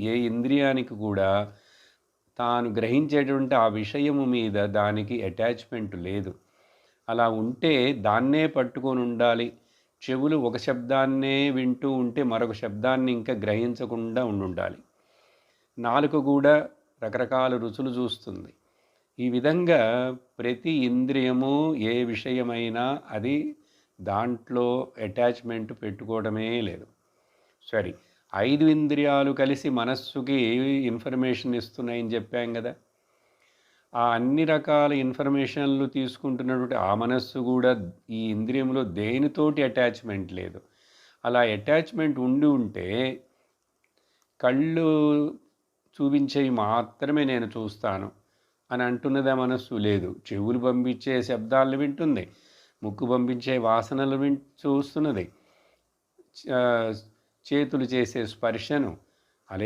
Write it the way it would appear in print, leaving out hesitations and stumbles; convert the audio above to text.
ఏ ఇంద్రియానికి కూడా తాను గ్రహించేటువంటి ఆ విషయము మీద దానికి అటాచ్మెంట్ లేదు. అలా ఉంటే దాన్నే పట్టుకొని ఉండాలి. చెవులు ఒక శబ్దాన్నే వింటూ ఉంటే మరొక శబ్దాన్ని ఇంకా గ్రహించకుండా ఉండాలి. నాలుక కూడా రకరకాల రుచులు చూస్తుంది. ఈ విధంగా ప్రతి ఇంద్రియము ఏ విషయమైనా అది దాంట్లో అటాచ్మెంట్ పెట్టుకోవడమే లేదు. సరే, 5 ఇంద్రియాలు కలిసి మనస్సుకి ఇన్ఫర్మేషన్ ఇస్తున్నాయని చెప్పాం కదా. ఆ అన్ని రకాల ఇన్ఫర్మేషన్లు తీసుకుంటున్నటువంటి ఆ మనస్సు కూడా ఈ ఇంద్రియంలో దేనితోటి అటాచ్మెంట్ లేదు. అలా అటాచ్మెంట్ ఉంటే కళ్ళు చూపించేవి మాత్రమే నేను చూస్తాను అని అంటున్నదా మనస్సు? లేదు. చెవులు పంపించే శబ్దాలను వింటుంది, ముక్కు పంపించే వాసనలు చూస్తున్నది, చేతులు చేసే స్పర్శను, అలే